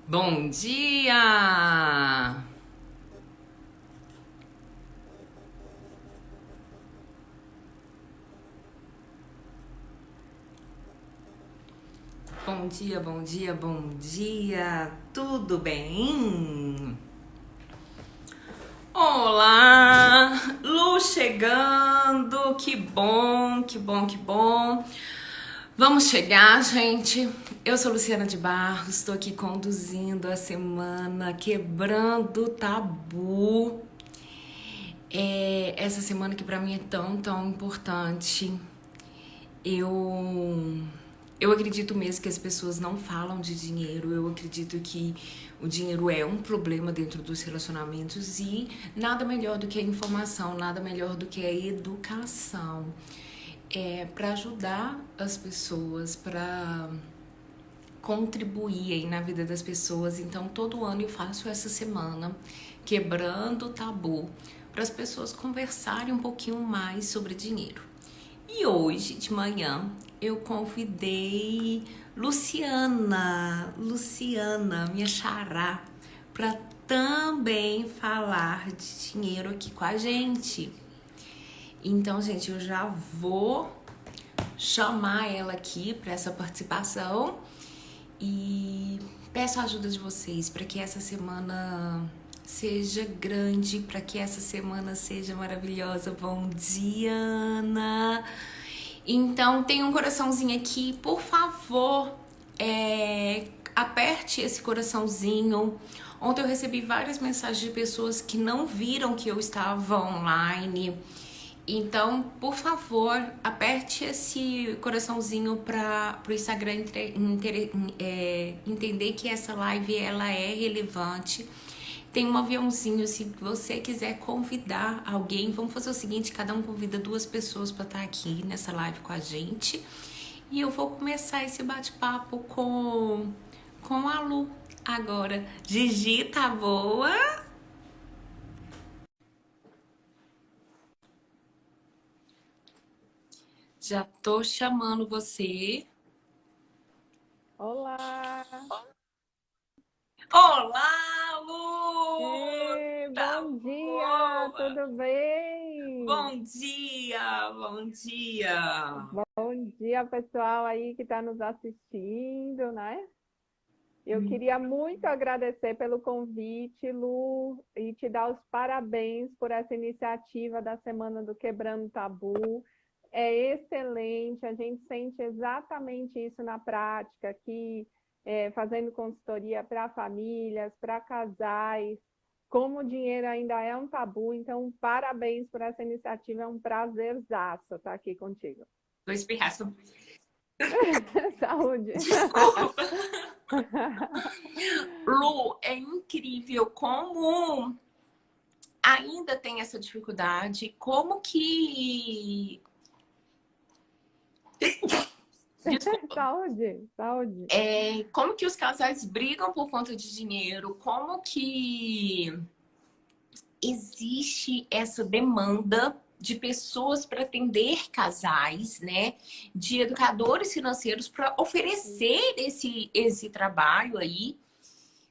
Bom dia! Bom dia, bom dia, bom dia! Tudo bem? Olá! Lu chegando! Que bom, que bom, que bom! Vamos chegar, gente! Eu sou Luciana de Barros, estou aqui conduzindo a semana Quebrando Tabu. Essa semana que pra mim é tão, tão importante. Eu eu acredito mesmo que as pessoas não falam de dinheiro. Eu acredito que o dinheiro é um problema dentro dos relacionamentos e nada melhor do que a informação, nada melhor do que a educação. Para ajudar as pessoas, para contribuir aí na vida das pessoas. Então, todo ano eu faço essa semana quebrando o tabu para as pessoas conversarem um pouquinho mais sobre dinheiro. E hoje de manhã eu convidei Luciana, minha xará, para também falar de dinheiro aqui com a gente. Então, gente, eu já vou chamar ela aqui para essa participação e peço a ajuda de vocês para que essa semana seja grande, para que essa semana seja maravilhosa. Bom dia, Ana! Então, tem um coraçãozinho aqui, por favor, aperte esse coraçãozinho. Ontem eu recebi várias mensagens de pessoas que não viram que eu estava online. Então, por favor, aperte esse coraçãozinho para o Instagram entender que essa live ela é relevante. Tem um aviãozinho, se você quiser convidar alguém, vamos fazer o seguinte, cada um convida duas pessoas para estar aqui nessa live com a gente. E eu vou começar esse bate-papo com a Lu agora. Gigi, tá boa? Já tô chamando você. Olá! Olá, Lu! Ei, Tá bom dia! boa? Tudo bem? Bom dia, bom dia. Bom dia, pessoal aí que está nos assistindo, né? Eu queria muito agradecer pelo convite, Lu, e te dar os parabéns por essa iniciativa da Semana do Quebrando Tabu. É excelente, a gente sente exatamente isso na prática, aqui, fazendo consultoria para famílias, para casais, como o dinheiro ainda é um tabu, então parabéns por essa iniciativa, é um prazerzaço estar aqui contigo. Vou espirrar. Saúde! Desculpa. Lu, é incrível como ainda tem essa dificuldade, como que. Desculpa. Saúde, saúde. Como que os casais brigam por conta de dinheiro? Como que existe essa demanda de pessoas para atender casais, né? De educadores financeiros para oferecer esse trabalho aí.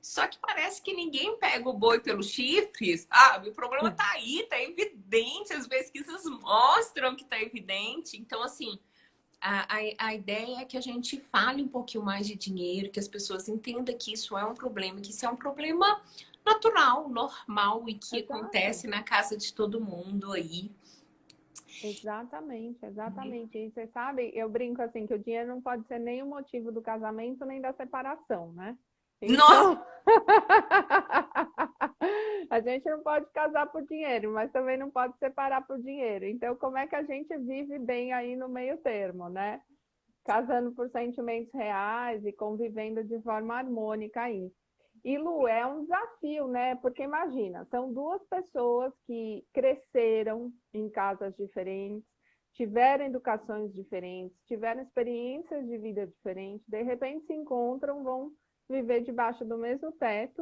Só que parece que ninguém pega o boi pelo chifre, sabe? O problema tá aí, tá evidente, as pesquisas mostram que tá evidente. Então, assim, a ideia é que a gente fale um pouquinho mais de dinheiro, que as pessoas entendam que isso é um problema, que isso é um problema natural, normal e que Exato. acontece na casa de todo mundo aí. Exatamente, exatamente. E você sabe, eu brinco assim, que o dinheiro não pode ser nem o motivo do casamento, nem da separação, né? Nossa! Então, a gente não pode casar por dinheiro, mas também não pode separar por dinheiro. Então, como é que a gente vive bem aí no meio termo, né? Casando por sentimentos reais e convivendo de forma harmônica aí. E Lu, é um desafio, né? Porque imagina, são duas pessoas que cresceram em casas diferentes, tiveram educações diferentes, tiveram experiências de vida diferentes, de repente se encontram, vão viver debaixo do mesmo teto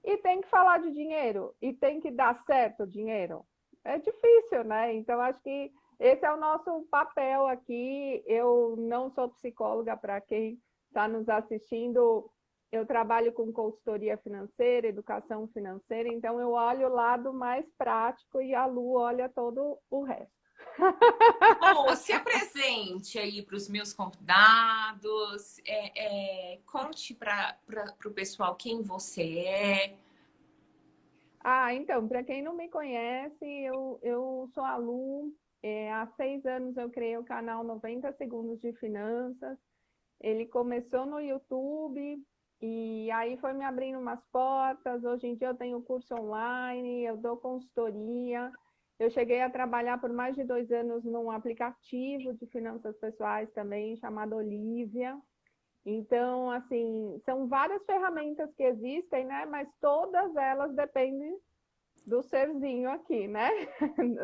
e tem que falar de dinheiro e tem que dar certo o dinheiro. É difícil, né? Então, acho que esse é o nosso papel aqui. Eu não sou psicóloga, para quem está nos assistindo, eu trabalho com consultoria financeira, educação financeira, então eu olho o lado mais prático e a Lu olha todo o resto. Lu, se apresente aí para os meus convidados, conte para o pessoal quem você é. Então, para quem não me conhece, eu sou a Lu. Há 6 anos eu criei o canal 90 Segundos de Finanças. Ele começou no YouTube e aí foi me abrindo umas portas. Hoje em dia eu tenho curso online, eu dou consultoria. Eu cheguei a trabalhar por mais de 2 anos num aplicativo de finanças pessoais também, chamado Olivia. Então, assim, são várias ferramentas que existem, né? Mas todas elas dependem do serzinho aqui, né?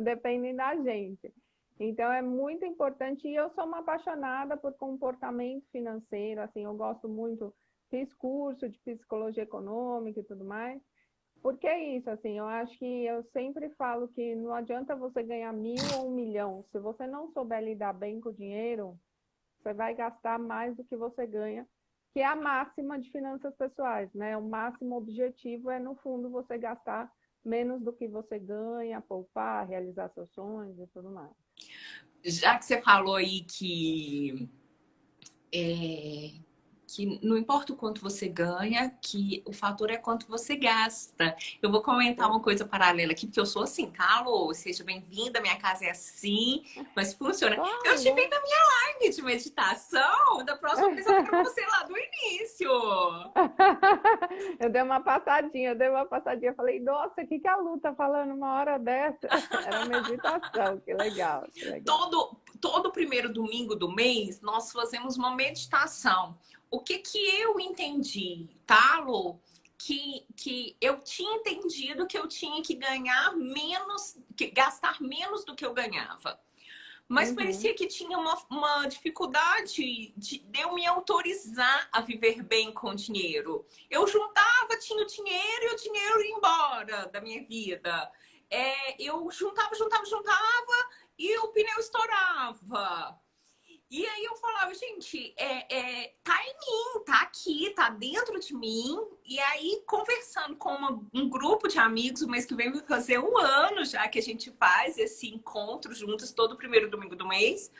Dependem da gente. Então, é muito importante. E eu sou uma apaixonada por comportamento financeiro, assim, eu gosto muito, fiz curso de psicologia econômica e tudo mais. Porque é isso, assim, eu acho que eu sempre falo que não adianta você ganhar 1.000 ou 1.000.000. Se você não souber lidar bem com o dinheiro, você vai gastar mais do que você ganha, que é a máxima de finanças pessoais, né? O máximo objetivo é, no fundo, você gastar menos do que você ganha, poupar, realizar seus sonhos e tudo mais. Já que você falou aí que não importa o quanto você ganha, que o fator é quanto você gasta. Eu vou comentar uma coisa paralela aqui, porque eu sou assim, tá, Alô? Seja bem-vinda, minha casa é assim, mas funciona. Eu te vi na minha live de meditação, da próxima vez eu quero você lá do início. Eu dei uma passadinha, falei, nossa, o que a Lu tá falando uma hora dessa? Era meditação, que legal, que legal. Todo primeiro domingo do mês, nós fazemos uma meditação. O que eu entendi, tá, Lu? Que eu tinha entendido que eu tinha que ganhar menos, que gastar menos do que eu ganhava. Mas parecia que tinha uma dificuldade de eu me autorizar a viver bem com o dinheiro. Eu juntava, tinha o dinheiro e o dinheiro ia embora da minha vida. Eu juntava e o pneu estourava. E aí eu falava, gente, tá em mim, tá aqui, tá dentro de mim. E aí, conversando com um grupo de amigos, o mês que vem vai fazer 1 ano já que a gente faz esse encontro juntos todo primeiro domingo do mês.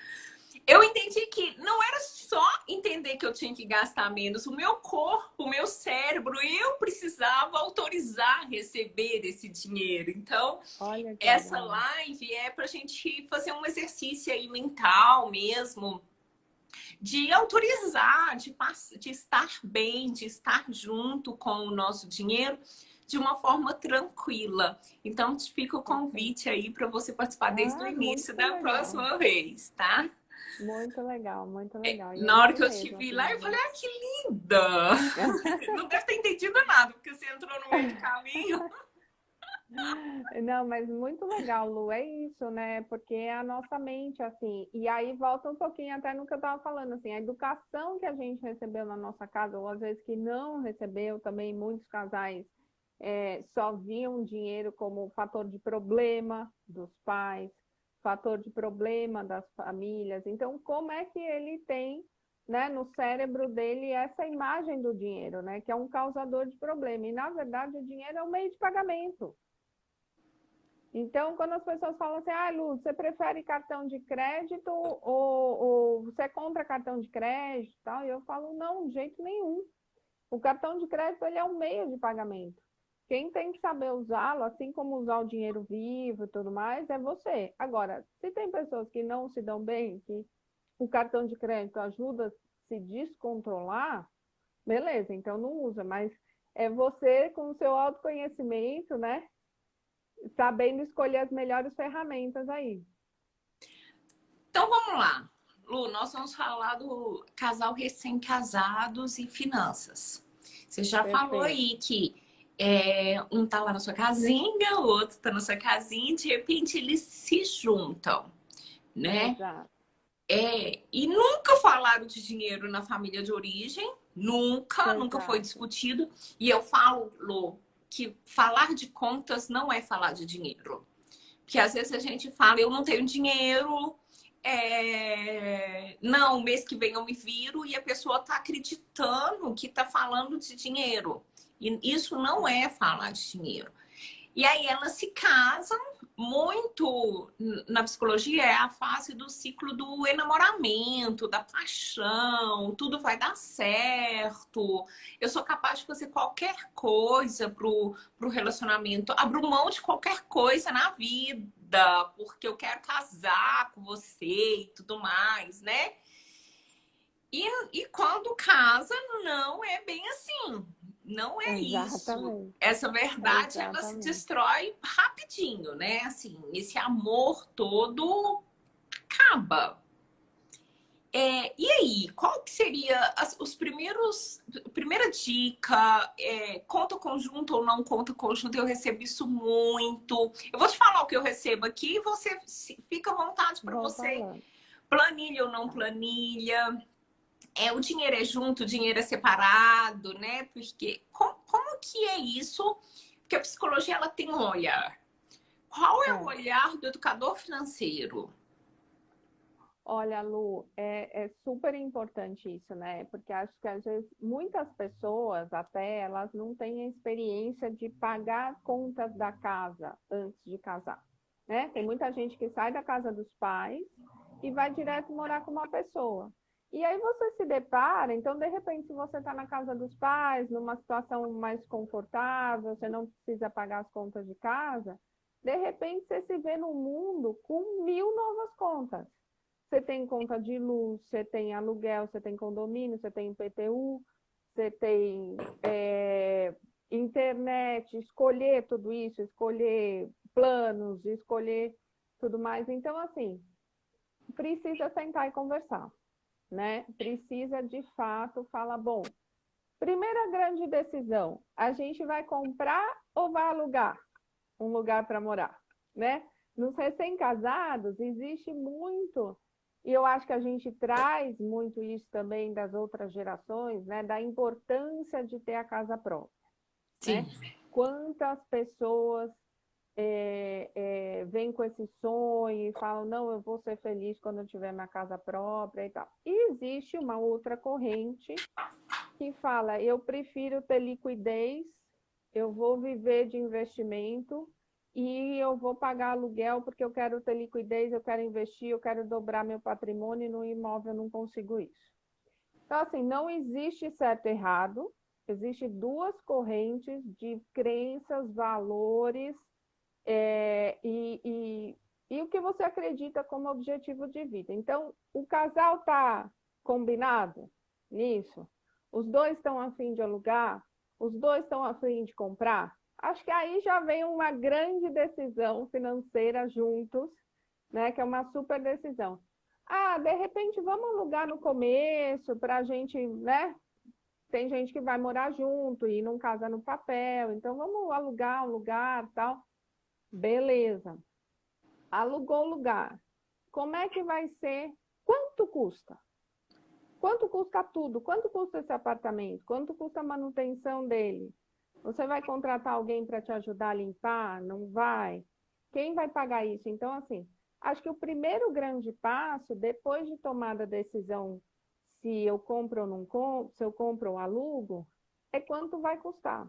Eu entendi que não era só entender que eu tinha que gastar menos. O meu corpo, o meu cérebro, eu precisava autorizar receber esse dinheiro. Então, essa live é para a gente fazer um exercício aí mental mesmo, de autorizar, de estar bem, de estar junto com o nosso dinheiro de uma forma tranquila. Então, fica o convite aí para você participar desde o início da próxima vez, tá? Muito legal, muito legal. Na hora que eu te vi lá, eu falei, que linda! Não deve ter entendido nada, porque você entrou no meio do caminho. Não, mas muito legal, Lu, é isso, né? Porque é a nossa mente, assim, e aí volta um pouquinho até no que eu estava falando, assim, a educação que a gente recebeu na nossa casa, ou às vezes que não recebeu, também muitos casais só viam dinheiro como fator de problema dos pais, fator de problema das famílias. Então, como é que ele tem, né, no cérebro dele essa imagem do dinheiro, né, que é um causador de problema? E, na verdade, o dinheiro é um meio de pagamento. Então, quando as pessoas falam assim, Lu, você prefere cartão de crédito ou você compra cartão de crédito e tal? E eu falo, não, de jeito nenhum. O cartão de crédito, ele é um meio de pagamento. Quem tem que saber usá-lo, assim como usar o dinheiro vivo e tudo mais, é você. Agora, se tem pessoas que não se dão bem, que o cartão de crédito ajuda a se descontrolar, beleza, então não usa. Mas é você com o seu autoconhecimento, né? Sabendo escolher as melhores ferramentas aí. Então vamos lá, Lu, nós vamos falar do casal recém-casados e finanças. Você já falou aí que um tá lá na sua casinha, o outro tá na sua casinha, e de repente eles se juntam, né? Exato. E nunca falaram de dinheiro na família de origem, nunca foi discutido. E eu falo, Lu, que falar de contas não é falar de dinheiro. Porque às vezes a gente fala, eu não tenho dinheiro, não, mês que vem eu me viro e a pessoa está acreditando que está falando de dinheiro. E isso não é falar de dinheiro. E aí elas se casam muito, na psicologia, é a fase do ciclo do enamoramento, da paixão, tudo vai dar certo. Eu sou capaz de fazer qualquer coisa pro relacionamento, abro mão de qualquer coisa na vida, porque eu quero casar com você e tudo mais, né? E quando casa, não é bem assim. Não é isso. Exatamente. Essa verdade, ela se Exatamente. destrói rapidinho, né? Assim, esse amor todo acaba. E aí, qual que seria os primeiros... Primeira dica, conta conjunto ou não conta conjunto? Eu recebo isso muito. Eu vou te falar o que eu recebo aqui e você fica à vontade para Vou você. falando. Planilha ou não planilha? O dinheiro é junto, o dinheiro é separado, né? Porque como que é isso? Porque a psicologia ela tem um olhar. Qual é o olhar do educador financeiro? Olha, Lu, é super importante isso, né? Porque acho que às vezes muitas pessoas até elas não têm a experiência de pagar contas da casa antes de casar, né? Tem muita gente que sai da casa dos pais e vai direto morar com uma pessoa. E aí você se depara, então de repente se você está na casa dos pais, numa situação mais confortável, você não precisa pagar as contas de casa, de repente você se vê no mundo com 1.000 novas contas. Você tem conta de luz, você tem aluguel, você tem condomínio, você tem IPTU, você tem internet, escolher tudo isso, escolher planos, escolher tudo mais. Então, assim, precisa sentar e conversar, né? Precisa, de fato, falar, bom, primeira grande decisão, a gente vai comprar ou vai alugar um lugar para morar, né? Nos recém-casados, existe muito, e eu acho que a gente traz muito isso também das outras gerações, né? Da importância de ter a casa própria, Sim. né? Quantas pessoas vêm com esse sonho e falam, não, eu vou ser feliz quando eu tiver minha casa própria e tal. E existe uma outra corrente que fala, eu prefiro ter liquidez, eu vou viver de investimento e eu vou pagar aluguel porque eu quero ter liquidez, eu quero investir, eu quero dobrar meu patrimônio e no imóvel eu não consigo isso. Então, assim, não existe certo e errado, existe duas correntes de crenças, valores e o que você acredita como objetivo de vida. Então, o casal está combinado nisso? Os dois estão a fim de alugar? Os dois estão a fim de comprar? Acho que aí já vem uma grande decisão financeira juntos, né? Que é uma super decisão. Ah, de repente vamos alugar no começo para a gente, né? Tem gente que vai morar junto e não casa no papel, então vamos alugar um lugar, tal. Beleza. Alugou o lugar. Como é que vai ser? Quanto custa? Quanto custa tudo? Quanto custa esse apartamento? Quanto custa a manutenção dele? Você vai contratar alguém para te ajudar a limpar? Não vai? Quem vai pagar isso? Então, assim, acho que o primeiro grande passo, depois de tomar a decisão se eu compro ou não compro, se eu compro ou alugo, é quanto vai custar.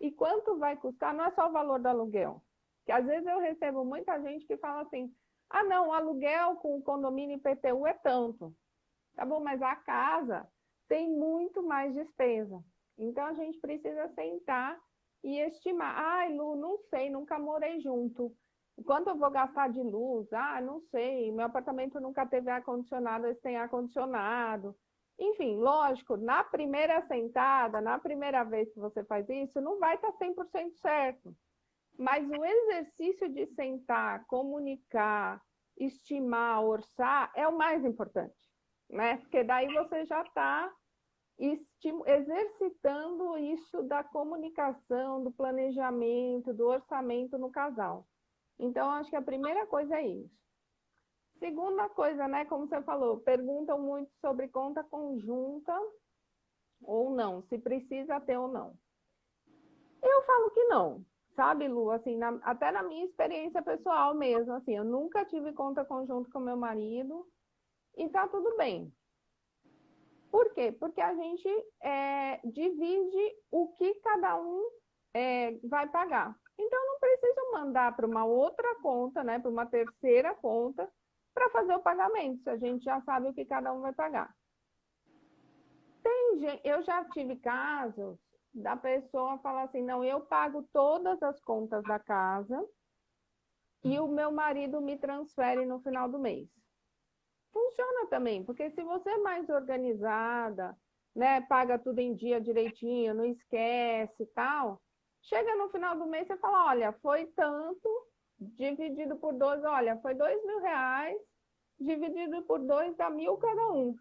E quanto vai custar não é só o valor do aluguel. Que às vezes eu recebo muita gente que fala assim, ah não, o aluguel com o condomínio IPTU é tanto. Tá bom, mas a casa tem muito mais despesa. Então a gente precisa sentar e estimar. Ai, Lu, não sei, nunca morei junto. Quanto eu vou gastar de luz? Ah, não sei, meu apartamento nunca teve ar-condicionado, esse tem ar-condicionado. Enfim, lógico, na primeira sentada, na primeira vez que você faz isso, não vai estar 100% certo. Mas o exercício de sentar, comunicar, estimar, orçar, é o mais importante, né? Porque daí você já está exercitando isso da comunicação, do planejamento, do orçamento no casal. Então, acho que a primeira coisa é isso. Segunda coisa, né? Como você falou, perguntam muito sobre conta conjunta ou não, se precisa ter ou não. Eu falo que não. Sabe, Lu, assim, até na minha experiência pessoal mesmo, assim, eu nunca tive conta conjunta com meu marido e tá tudo bem. Por quê? Porque a gente divide o que cada um vai pagar. Então, eu não preciso mandar para uma outra conta, né, para uma terceira conta, para fazer o pagamento, se a gente já sabe o que cada um vai pagar. Eu já tive casos da pessoa falar assim, não, eu pago todas as contas da casa e o meu marido me transfere no final do mês. Funciona também, porque se você é mais organizada, né, paga tudo em dia direitinho, não esquece e tal, chega no final do mês e fala, olha, foi tanto, dividido por 12, olha, foi R$ 2.000, dividido por 2 dá 1.000 cada um.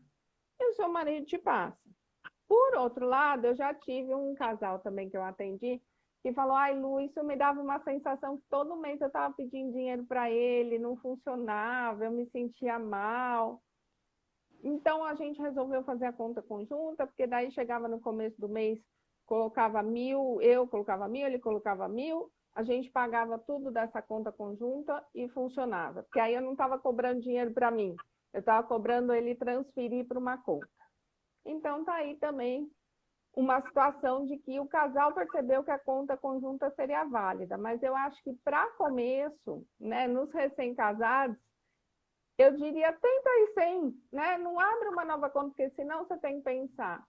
E o seu marido te passa. Por outro lado, eu já tive um casal também que eu atendi, que falou, ai, Lu, isso me dava uma sensação que todo mês eu estava pedindo dinheiro para ele, não funcionava, eu me sentia mal. Então, a gente resolveu fazer a conta conjunta, porque daí chegava no começo do mês, colocava 1.000, eu colocava 1.000, ele colocava 1.000, a gente pagava tudo dessa conta conjunta e funcionava. Porque aí eu não estava cobrando dinheiro para mim, eu estava cobrando ele transferir para uma conta. Então, tá aí também uma situação de que o casal percebeu que a conta conjunta seria válida, mas eu acho que para começo, né, nos recém-casados, eu diria tenta aí sem, né? Não abre uma nova conta, porque senão você tem que pensar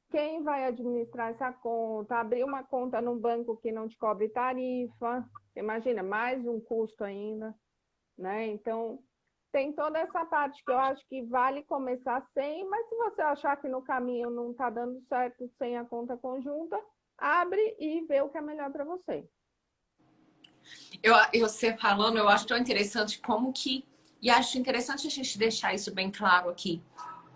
quem vai administrar essa conta, abrir uma conta num banco que não te cobre tarifa, imagina, mais um custo ainda, né? Então, tem toda essa parte que eu acho que vale começar sem, mas se você achar que no caminho não está dando certo sem a conta conjunta, abre e vê o que é melhor para você. Você falando, eu acho tão interessante como que... E acho interessante a gente deixar isso bem claro aqui.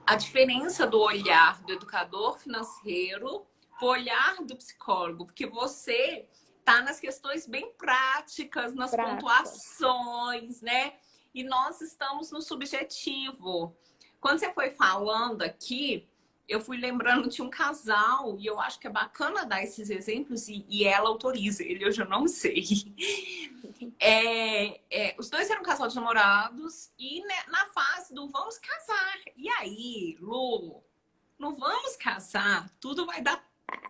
A diferença do olhar do educador financeiro pro olhar do psicólogo. Porque você tá nas questões bem práticas, nas pontuações, né? E nós estamos no subjetivo. Quando você foi falando aqui, eu fui lembrando de um casal, e eu acho que é bacana dar esses exemplos, e ela autoriza, ele eu já não sei. Os dois eram um casal de namorados, e né, na fase do vamos casar. E aí, Lu, no vamos casar, tudo vai dar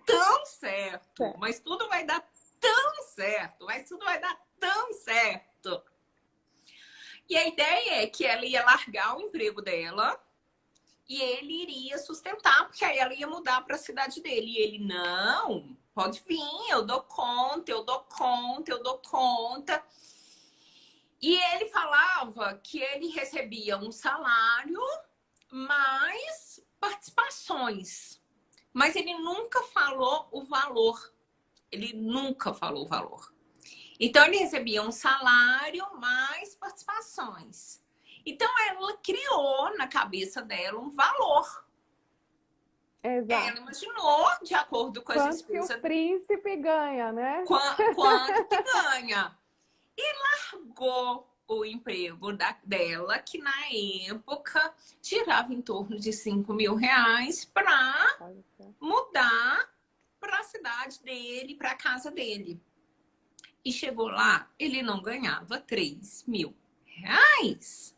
tão certo, mas tudo vai dar tão certo, mas tudo vai dar tão certo. E a ideia é que ela ia largar o emprego dela e ele iria sustentar, porque aí ela ia mudar para a cidade dele. E ele, não, pode vir, eu dou conta, eu dou conta, eu dou conta. E ele falava que ele recebia um salário mais participações. Mas ele nunca falou o valor. Ele nunca falou o valor. Então, ele recebia um salário mais participações. Então, ela criou na cabeça dela um valor. Exato. Ela imaginou, de acordo com as despesas... Quanto que o príncipe ganha, né? Quanto que ganha. E largou o emprego dela, que na época girava em torno de R$ 5.000, para mudar para a cidade dele, para a casa dele. E chegou lá, ele não ganhava R$ 3.000.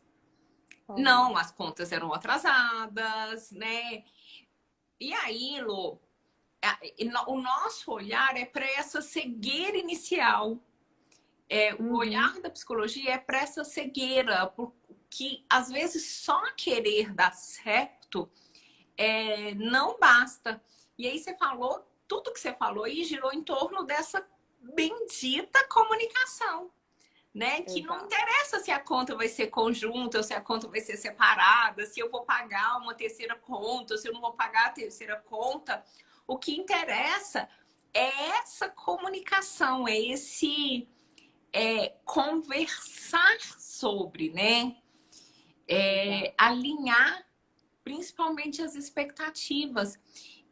Não, as contas eram atrasadas, né? E aí, Lô, o nosso olhar é para essa cegueira inicial. O olhar da psicologia é para essa cegueira, porque às vezes só querer dar certo não basta. E aí você falou, tudo que você falou aí girou em torno dessa bendita comunicação, né? Que não interessa se a conta vai ser conjunta ou se a conta vai ser separada, se eu vou pagar uma terceira conta ou se eu não vou pagar a terceira conta. O que interessa é essa comunicação, é esse conversar sobre, né? Alinhar principalmente as expectativas.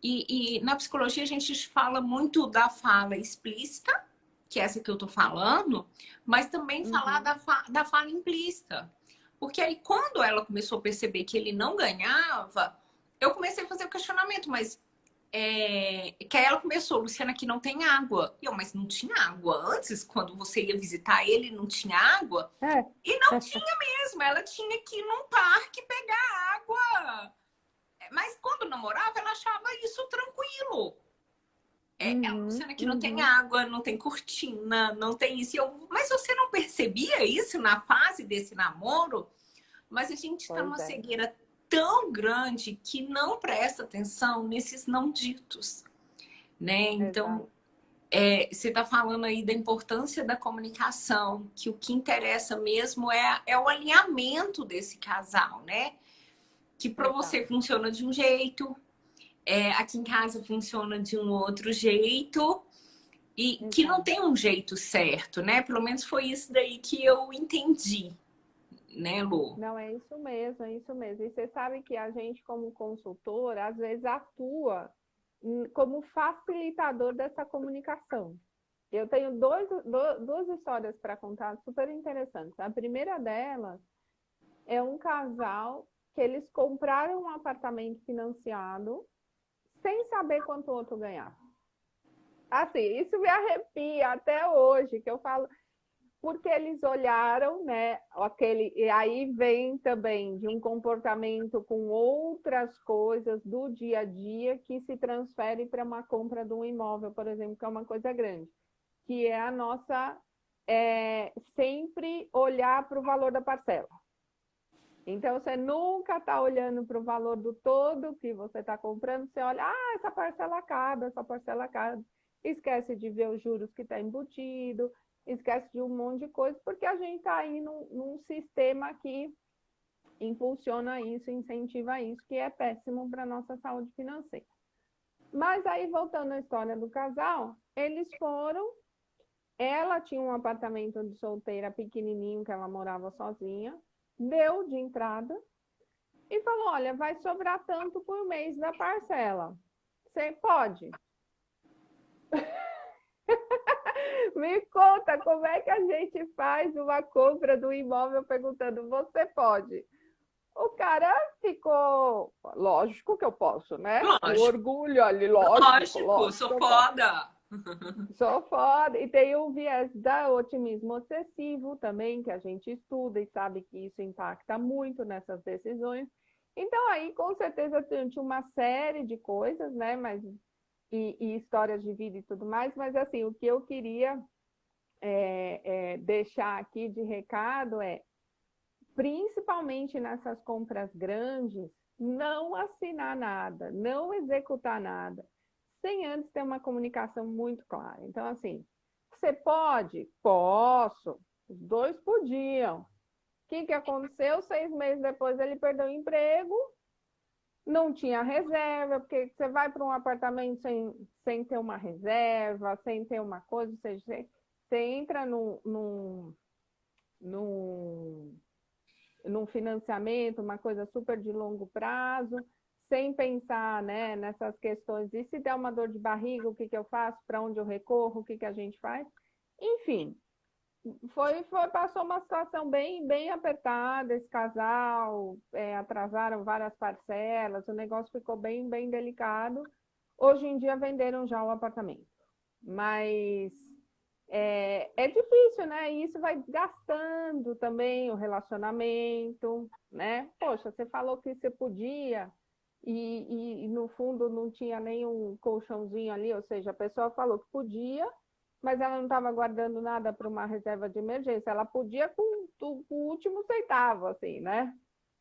E na psicologia a gente fala muito da fala explícita, que é essa que eu tô falando, mas também falar da fala implícita. Porque aí quando ela começou a perceber que ele não ganhava, eu comecei a fazer o questionamento, mas que aí ela começou, Luciana, aqui não tem água. E eu, mas não tinha água antes? Quando você ia visitar ele, não tinha água? É. E não tinha mesmo, ela tinha que ir num parque pegar água. Mas quando namorava, ela achava isso tranquilo. Uhum, Luciana, aqui não tem uhum. água, não tem cortina, não tem isso. Mas você não percebia isso na fase desse namoro? Mas a gente está Pois numa é, cegueira tão grande que não presta atenção nesses não ditos, né? Então, exato. você está falando aí da importância da comunicação, que o que interessa mesmo é o alinhamento desse casal, né? Que para você Exato. funciona de um jeito, aqui em casa funciona de um outro jeito, e que não Exato. tem um jeito certo, né? Pelo menos foi isso daí que eu entendi, né, Lu? Não, é isso mesmo, é isso mesmo. E você sabe que a gente, como consultor, às vezes atua como facilitador dessa comunicação. Eu tenho duas histórias para contar super interessantes. A primeira delas é um casal que eles compraram um apartamento financiado sem saber quanto o outro ganhava. Assim, isso me arrepia até hoje, que eu falo, porque eles olharam, né, aquele, e aí vem também de um comportamento com outras coisas do dia a dia que se transfere para uma compra de um imóvel, por exemplo, que é uma coisa grande, que é a nossa sempre olhar para o valor da parcela. Então, você nunca está olhando para o valor do todo que você está comprando, você olha, essa parcela cabe. Esquece de ver os juros que está embutido, esquece de um monte de coisa, porque a gente está aí num sistema que impulsiona isso, incentiva isso, que é péssimo para a nossa saúde financeira. Mas aí, voltando à história do casal, eles foram, ela tinha um apartamento de solteira pequenininho, que ela morava sozinha, deu de entrada, e falou: olha, vai sobrar tanto por mês da parcela. Você pode? Me conta como é que a gente faz uma compra do imóvel perguntando: você pode? O cara ficou, lógico que eu posso, né? O Lógico, orgulho ali, lógico, lógico, lógico sou que eu posso. foda. Sou foda. E tem o viés da otimismo excessivo também, que a gente estuda e sabe que isso impacta muito nessas decisões. Então, aí, com certeza, tinha uma série de coisas, né? Mas, e histórias de vida e tudo mais, mas, assim, o que eu queria deixar aqui de recado é, principalmente nessas compras grandes, não assinar nada, não executar nada, sem antes ter uma comunicação muito clara. Então, assim, você pode? Posso. Os dois podiam. O que aconteceu? 6 meses depois ele perdeu o emprego, não tinha reserva, porque você vai para um apartamento sem ter uma reserva, sem ter uma coisa, ou seja, você entra num, num financiamento, uma coisa super de longo prazo, sem pensar, né, nessas questões. E se der uma dor de barriga, o que eu faço? Para onde eu recorro? O que a gente faz? Enfim, passou uma situação bem apertada. Esse casal atrasaram várias parcelas, o negócio ficou bem delicado. Hoje em dia venderam já o apartamento, mas é difícil, né? E isso vai desgastando também o relacionamento, né? Poxa, você falou que você podia e no fundo não tinha nenhum colchãozinho ali, ou seja, a pessoa falou que podia, mas ela não estava guardando nada para uma reserva de emergência. Ela podia com o último centavo, assim, né?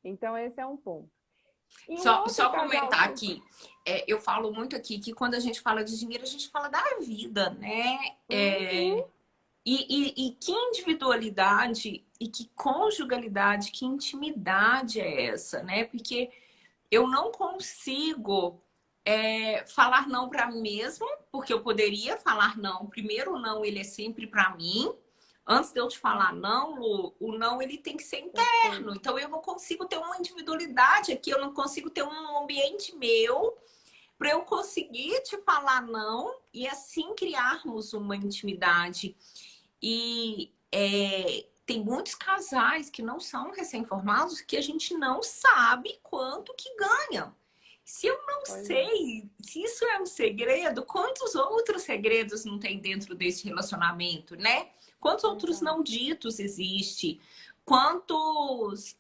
Então, esse é um ponto. E um outro Só casal comentar super. aqui, eu falo muito aqui que quando a gente fala de dinheiro, a gente fala da vida, né? Uhum. E que individualidade e que conjugalidade, que intimidade é essa, né? Porque eu não consigo falar não para mim mesmo, porque eu poderia falar não. Primeiro, o não, ele é sempre para mim. Antes de eu te falar não, Lu, o não ele tem que ser interno. Perfeito. Então eu não consigo ter uma individualidade aqui, eu não consigo ter um ambiente meu para eu conseguir te falar não e assim criarmos uma intimidade. E tem muitos casais que não são recém-formados que a gente não sabe quanto que ganham. Se eu não Pois é. sei, se isso é um segredo, quantos outros segredos não tem dentro desse relacionamento, né? Quantos outros Exato. não ditos existem? Quantos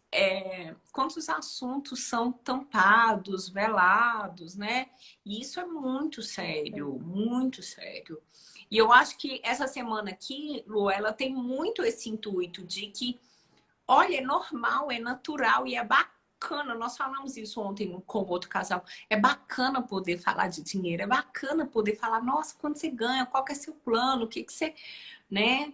assuntos são tampados, velados, né? E isso é muito sério, muito sério. E eu acho que essa semana aqui, Lu, ela tem muito esse intuito de que, olha, é normal, é natural e é bacana. Nós falamos isso ontem com outro casal. É bacana poder falar de dinheiro, é bacana poder falar, nossa, quanto você ganha, qual que é seu plano, o que que você, né?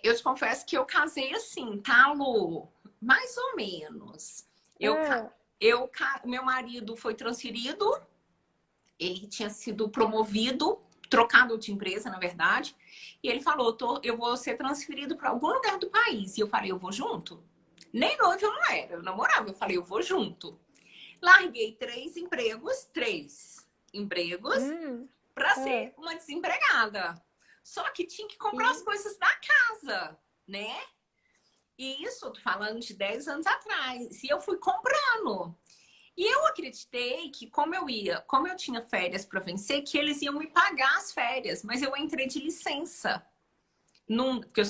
Eu te confesso que eu casei assim, tá, Lu? Mais ou menos. É. Meu marido foi transferido, ele tinha sido promovido, trocado de empresa, na verdade, e ele falou: eu vou ser transferido para algum lugar do país. E eu falei: eu vou junto. Nem noivo eu não era, eu namorava. Eu falei: eu vou junto. Larguei três empregos Hum, para ser é. uma desempregada. Só que tinha que comprar as E, coisas da casa, né? E isso, eu tô falando de 10 anos atrás. E eu fui comprando. E eu acreditei que, como eu tinha férias para vencer, que eles iam me pagar as férias, mas eu entrei de licença. Porque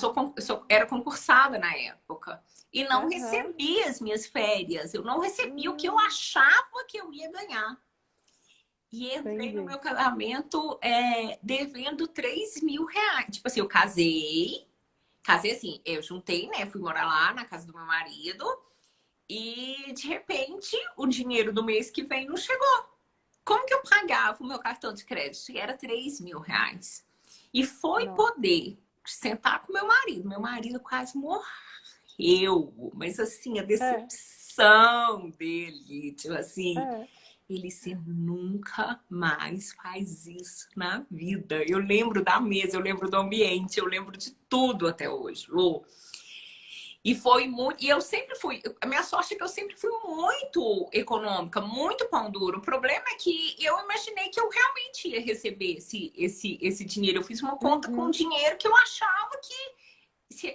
era concursada na época. E não aham. recebi as minhas férias. Eu não recebi o que eu Hum, achava que eu ia ganhar. E entrei no entendi. meu casamento devendo R$ 3.000. Tipo assim, eu casei assim, eu juntei, né? Fui morar lá na casa do meu marido. E de repente, o dinheiro do mês que vem não chegou. Como que eu pagava o meu cartão de crédito? Era R$ 3.000. E foi Não. poder sentar com meu marido. Meu marido quase morreu. Mas assim, a É, decepção dele, tipo assim, é. ele se nunca mais faz isso na vida. Eu lembro da mesa, eu lembro do ambiente, eu lembro de tudo até hoje, Lu. E foi muito. E eu sempre fui. A minha sorte é que eu sempre fui muito econômica, muito pão duro. O problema é que eu imaginei que eu realmente ia receber esse dinheiro. Eu fiz uma conta com Uhum, dinheiro que eu achava que.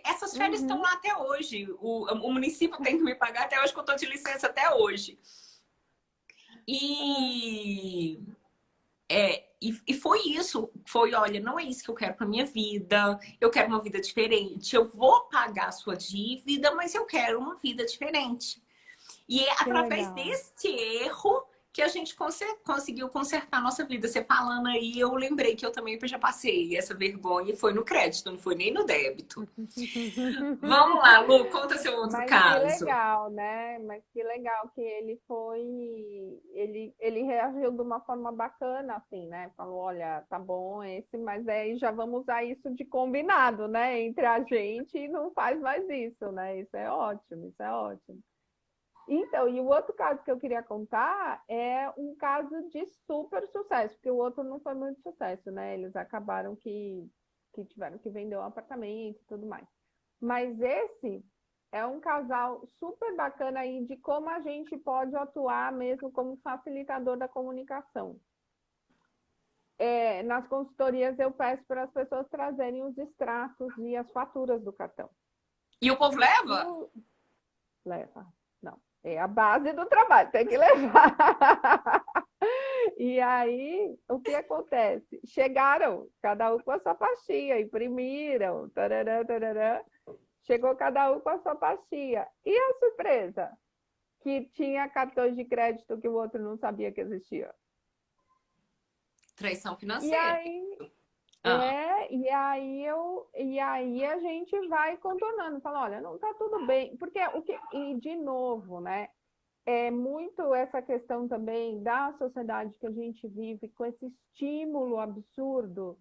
Essas férias estão uhum. lá até hoje. O município tem que me pagar até hoje, que eu estou de licença até hoje. É, E e foi isso. Foi, olha, não é isso que eu quero para minha vida. Eu quero uma vida diferente. Eu vou pagar a sua dívida, mas eu quero uma vida diferente. E é que através legal. deste erro que a gente conseguiu consertar a nossa vida. Você falando aí, eu lembrei que eu também já passei essa vergonha e foi no crédito, não foi nem no débito. Vamos lá, Lu, conta seu outro Mas que caso. legal, né? Mas que legal que ele reagiu de uma forma bacana, assim, né? Falou, olha, tá bom esse, mas aí já vamos usar isso de combinado, né? Entre a gente e não faz mais isso, né? Isso é ótimo, isso é ótimo. Então, e o outro caso que eu queria contar é um caso de super sucesso, porque o outro não foi muito sucesso, né? Eles acabaram que tiveram que vender um apartamento e tudo mais. Mas esse é um casal super bacana aí de como a gente pode atuar mesmo como facilitador da comunicação. Nas consultorias eu peço para as pessoas trazerem os extratos e as faturas do cartão. E o povo E leva? o leva, não, é a base do trabalho, tem que levar. E aí, o que acontece? Chegaram, cada um com a sua pastinha, imprimiram, tarará, tarará. Chegou cada um com a sua pastinha. E a surpresa? Que tinha cartões de crédito que o outro não sabia que existia. Traição E financeira. aí, Ah. e aí a gente vai contornando, fala, olha, não tá tudo bem, porque e de novo, né? É muito essa questão também da sociedade que a gente vive com esse estímulo absurdo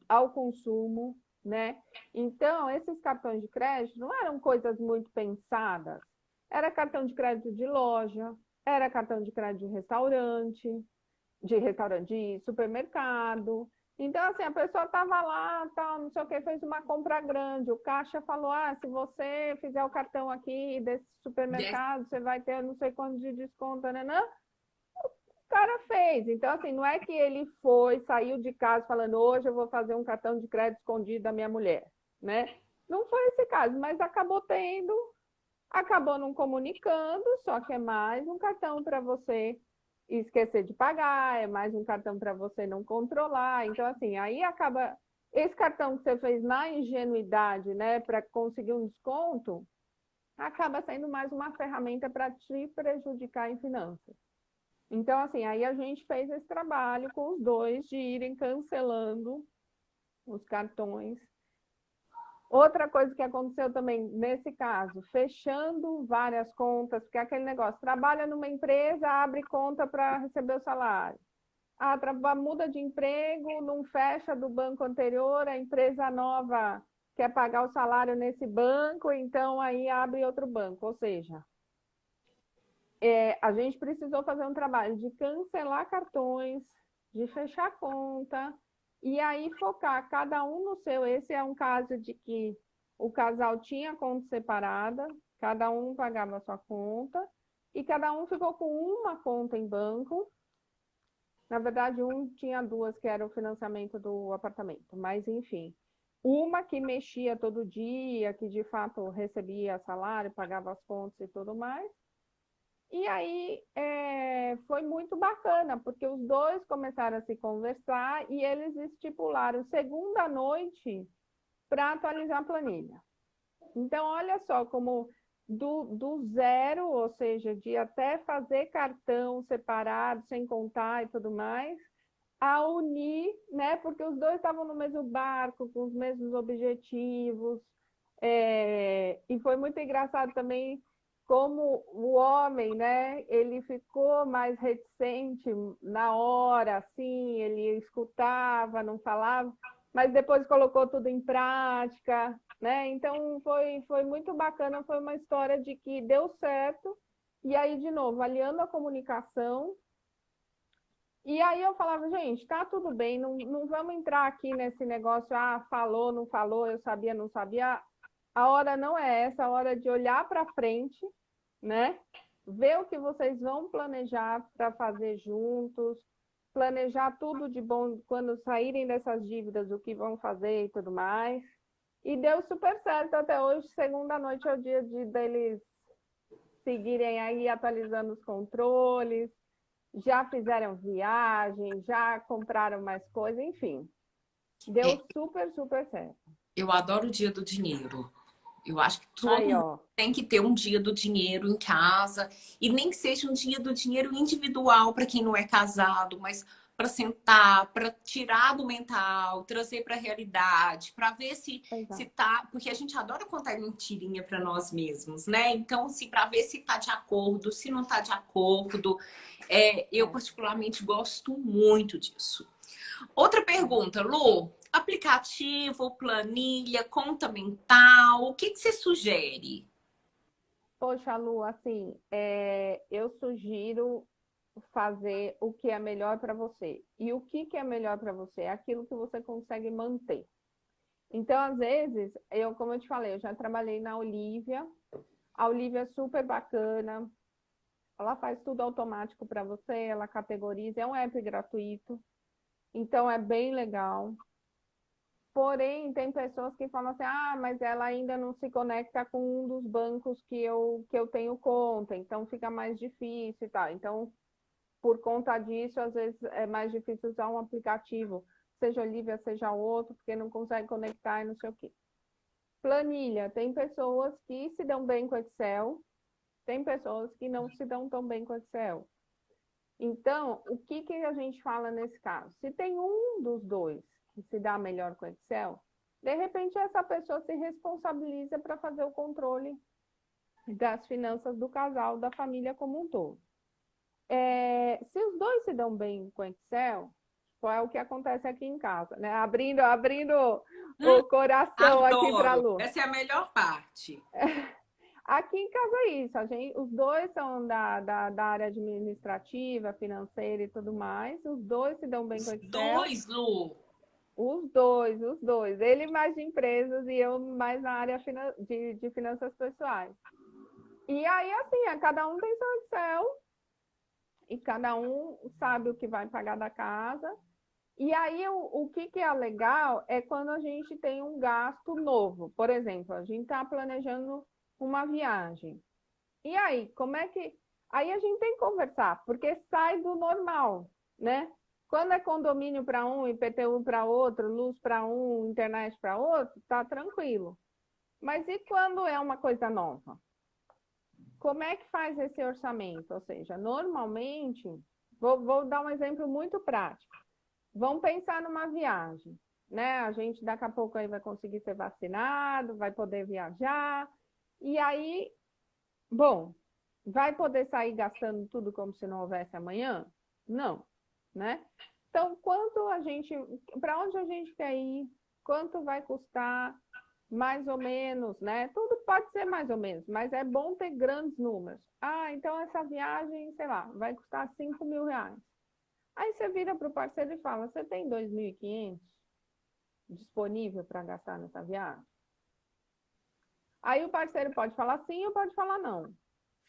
ao consumo, né? Então, esses cartões de crédito não eram coisas muito pensadas. Era cartão de crédito de loja, era cartão de crédito de supermercado. Então, assim, a pessoa estava lá, tal, não sei o que, fez uma compra grande. O caixa falou: ah, se você fizer o cartão aqui desse supermercado, você vai ter não sei quanto de desconto, né? O cara fez. Então, assim, não é que ele saiu de casa falando: hoje eu vou fazer um cartão de crédito escondido da minha mulher, né? Não foi esse caso, mas acabou tendo. acabou não comunicando, só que é mais um cartão para você esquecer de pagar, é mais um cartão para você não controlar. Então, assim, aí acaba. Esse cartão que você fez na ingenuidade, né, para conseguir um desconto, acaba sendo mais uma ferramenta para te prejudicar em finanças. Então, assim, aí a gente fez esse trabalho com os dois de irem cancelando os cartões. Outra coisa que aconteceu também nesse caso, fechando várias contas, porque é aquele negócio, trabalha numa empresa, abre conta para receber o salário. Ah, muda de emprego, não fecha do banco anterior, a empresa nova quer pagar o salário nesse banco, então aí abre outro banco. Ou seja, a gente precisou fazer um trabalho de cancelar cartões, de fechar conta, e aí focar cada um no seu. Esse é um caso de que o casal tinha conta separada, cada um pagava a sua conta, e cada um ficou com uma conta em banco. Na verdade, um tinha duas, que era o financiamento do apartamento, mas enfim. Uma que mexia todo dia, que de fato recebia salário, pagava as contas e tudo mais. E aí foi muito bacana, porque os dois começaram a se conversar e eles estipularam segunda noite para atualizar a planilha. Então, olha só como do zero, ou seja, de até fazer cartão separado, sem contar e tudo mais, a unir, né? Porque os dois estavam no mesmo barco, com os mesmos objetivos. E foi muito engraçado também como o homem, né? Ele ficou mais reticente na hora, assim, ele escutava, não falava, mas depois colocou tudo em prática, né? Então foi muito bacana, foi uma história de que deu certo. E aí, de novo, aliando a comunicação. E aí eu falava, gente, tá tudo bem, não vamos entrar aqui nesse negócio, falou, não falou, eu sabia, não sabia. A hora não é essa, a hora de olhar para frente, né? Ver o que vocês vão planejar para fazer juntos, planejar tudo de bom quando saírem dessas dívidas, o que vão fazer e tudo mais. E deu super certo até hoje, segunda noite é o dia deles seguirem aí atualizando os controles, já fizeram viagem, já compraram mais coisas, enfim. Deu É, super, super certo. eu adoro o dia do dinheiro. Eu acho que todo Aí, mundo ó. tem que ter um dia do dinheiro em casa, e nem que seja um dia do dinheiro individual para quem não é casado, mas para sentar, para tirar do mental, trazer para a realidade, para ver se Exato. tá, porque a gente adora contar mentirinha para nós mesmos, né? Então, se para ver se tá de acordo, se não tá de acordo, eu É, particularmente gosto muito disso. Outra é. pergunta, Lu. Aplicativo, planilha, conta mental, o que você sugere? Poxa, Lu, assim, eu sugiro fazer o que é melhor para você. E o que é melhor para você? É aquilo que você consegue manter. Então, às vezes, como eu te falei, eu já trabalhei na Olivia. A Olivia é super bacana. Ela faz tudo automático para você, ela categoriza, é um app gratuito. Então, é bem legal. Porém, tem pessoas que falam assim, mas ela ainda não se conecta com um dos bancos que eu tenho conta, então fica mais difícil e tal. Então, por conta disso, às vezes é mais difícil usar um aplicativo, seja Olivia, seja outro, porque não consegue conectar e não sei o quê. Planilha, tem pessoas que se dão bem com Excel, tem pessoas que não se dão tão bem com Excel. Então, o que a gente fala nesse caso? Se tem um dos dois que se dá melhor com Excel, de repente essa pessoa se responsabiliza para fazer o controle das finanças do casal, da família como um todo. Se os dois se dão bem com Excel, qual é o que acontece aqui em casa, né? Abrindo o coração aqui para a Adoro. Lu. Essa é a melhor parte. Aqui em casa é isso, os dois são da área administrativa, financeira e tudo mais, os dois se dão bem com Os Excel, dois, Lu. os dois, ele mais de empresas e eu mais na área de finanças pessoais. E aí, assim, cada um tem seu Excel e cada um sabe o que vai pagar da casa. E aí, o que é legal é quando a gente tem um gasto novo. Por exemplo, a gente está planejando uma viagem. E aí, como é que... Aí a gente tem que conversar, porque sai do normal, né? Quando é condomínio para um, IPTU para outro, luz para um, internet para outro, tá tranquilo. Mas e quando é uma coisa nova? Como é que faz esse orçamento? Ou seja, normalmente, vou dar um exemplo muito prático. Vamos pensar numa viagem, né? A gente daqui a pouco aí vai conseguir ser vacinado, vai poder viajar, e aí, bom, vai poder sair gastando tudo como se não houvesse amanhã? Não, né? Então, para onde a gente quer ir? Quanto vai custar? Mais ou menos, né? Tudo pode ser mais ou menos, mas é bom ter grandes números. Ah, então essa viagem, sei lá, vai custar 5 mil reais. Aí você vira para o parceiro e fala, você tem 2.500 disponível para gastar nessa viagem? Aí o parceiro pode falar sim ou pode falar não.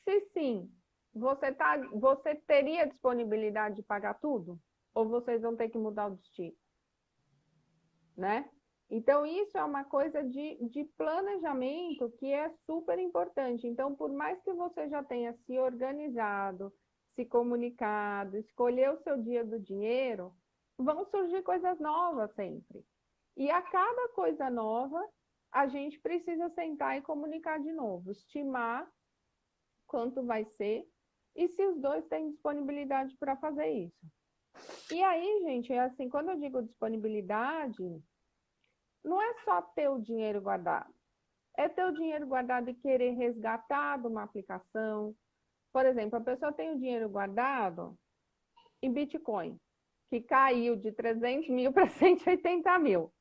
Se sim, você teria disponibilidade de pagar tudo? Ou vocês vão ter que mudar o destino? Né? Então, isso é uma coisa de planejamento que é super importante. Então, por mais que você já tenha se organizado, se comunicado, escolher o seu dia do dinheiro, vão surgir coisas novas sempre. E a cada coisa nova, a gente precisa sentar e comunicar de novo, estimar quanto vai ser e se os dois têm disponibilidade para fazer isso. E aí, gente, é assim, quando eu digo disponibilidade, não é só ter o dinheiro guardado, é ter o dinheiro guardado e querer resgatar de uma aplicação. Por exemplo, a pessoa tem o dinheiro guardado em Bitcoin, que caiu de 300 mil para 180 mil.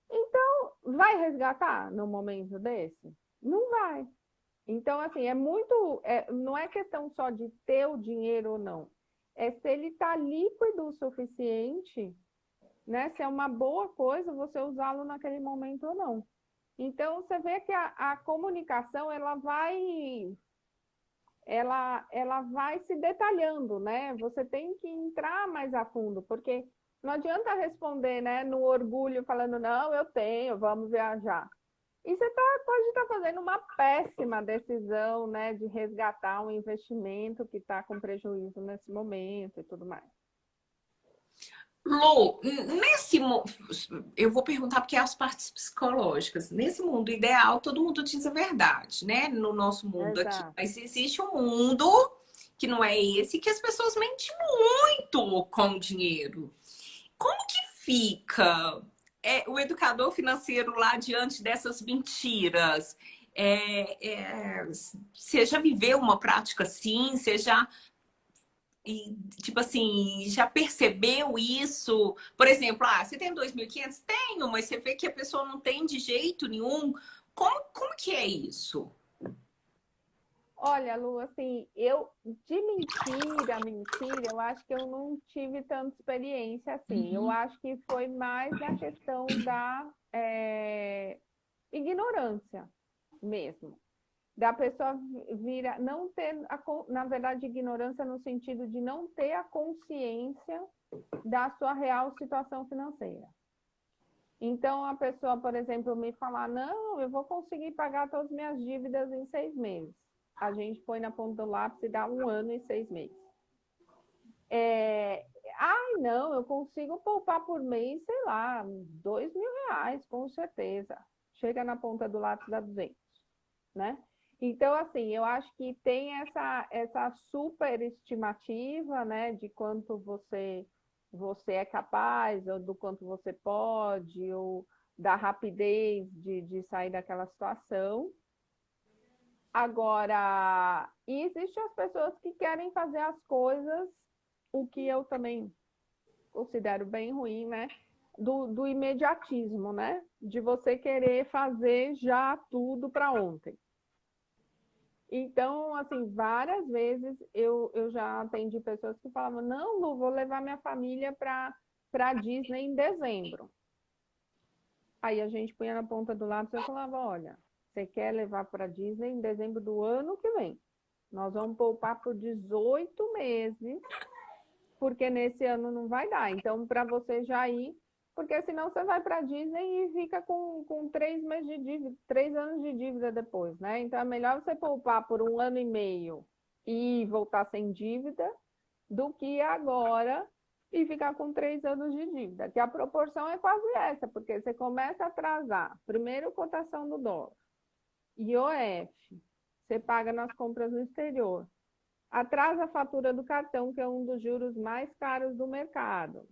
Então, vai resgatar no momento desse? Não vai. Então, assim, não é questão só de ter o dinheiro ou não. É se ele está líquido o suficiente, né? Se é uma boa coisa você usá-lo naquele momento ou não. Então, você vê que a comunicação, ela vai se detalhando, né? Você tem que entrar mais a fundo, porque não adianta responder, né, no orgulho, falando, não, eu tenho, vamos viajar. E você pode estar fazendo uma péssima decisão, né, de resgatar um investimento que está com prejuízo nesse momento e tudo mais. Lu, eu vou perguntar porque é as partes psicológicas. Nesse mundo ideal, todo mundo diz a verdade, né? No nosso mundo aqui. Exato. Mas existe um mundo que não é esse, que as pessoas mentem muito com o dinheiro. Como que fica o educador financeiro lá diante dessas mentiras? Você já viveu uma prática assim? Você já e, tipo assim, já percebeu isso? Por exemplo, você tem 2.500? Tenho, mas você vê que a pessoa não tem de jeito nenhum. Como que é isso? Olha, Lu, assim, de mentira, eu acho que eu não tive tanta experiência assim. Eu Uhum. acho que foi mais na questão da ignorância mesmo. Da pessoa não ter, na verdade, ignorância no sentido de não ter a consciência da sua real situação financeira. Então, a pessoa, por exemplo, me falar, não, eu vou conseguir pagar todas as minhas dívidas em 6 meses. A gente põe na ponta do lápis e dá 1 ano e 6 meses. Ai, não, eu consigo poupar por mês, sei lá, 2.000 reais, com certeza. Chega na ponta do lápis, dá 200, né? Então, assim, eu acho que tem essa superestimativa, né, de quanto você é capaz, ou do quanto você pode, ou da rapidez de sair daquela situação. Agora, e existem as pessoas que querem fazer as coisas, o que eu também considero bem ruim, né? Do imediatismo, né? De você querer fazer já tudo para ontem. Então, assim, várias vezes eu já atendi pessoas que falavam, não, Lu, vou levar minha família para Disney em dezembro. Aí a gente punha na ponta do lápis e eu falava, olha, você quer levar para Disney em dezembro do ano que vem. Nós vamos poupar por 18 meses, porque nesse ano não vai dar. Então, para você já ir Porque senão você vai para a Disney e fica com 3 meses de dívida, 3 anos de dívida depois, né? Então é melhor você poupar por 1 ano e meio e voltar sem dívida do que agora e ficar com 3 anos de dívida. Que a proporção é quase essa, porque você começa a atrasar. Primeiro, cotação do dólar. IOF, você paga nas compras no exterior. Atrasa a fatura do cartão, que é um dos juros mais caros do mercado.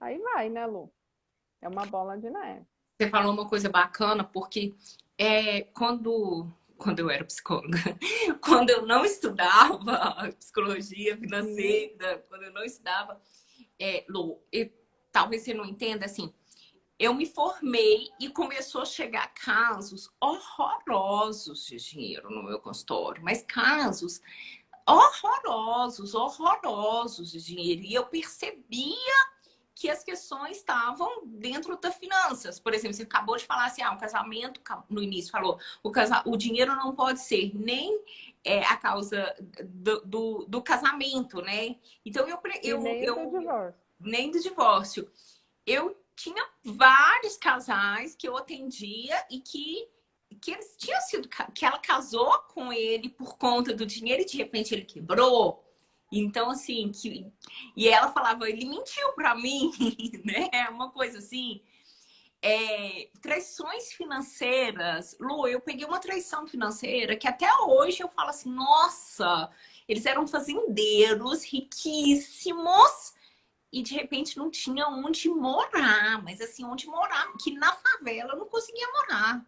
Aí vai, né, Lu? É uma bola de neve. Você falou uma coisa bacana, porque quando eu era psicóloga, quando eu não estudava psicologia financeira, quando eu não estudava, Lu, talvez você não entenda, assim, eu me formei e começou a chegar casos horrorosos de dinheiro no meu consultório, mas casos horrorosos, horrorosos de dinheiro. E eu percebia que as questões estavam dentro das finanças. Por exemplo, você acabou de falar assim, o casamento, no início falou, o dinheiro não pode ser nem a causa do casamento, né? Então, Nem do divórcio. nem do divórcio. Eu tinha vários casais que eu atendia e que eles tinham sido, que ela casou com ele por conta do dinheiro e de repente ele quebrou. Então, assim, e ela falava, ele mentiu pra mim, né? Uma coisa assim. Traições financeiras. Lu, eu peguei uma traição financeira que até hoje eu falo assim, nossa, eles eram fazendeiros, riquíssimos, e de repente não tinha onde morar. Mas assim, onde morar? Que na favela eu não conseguia morar.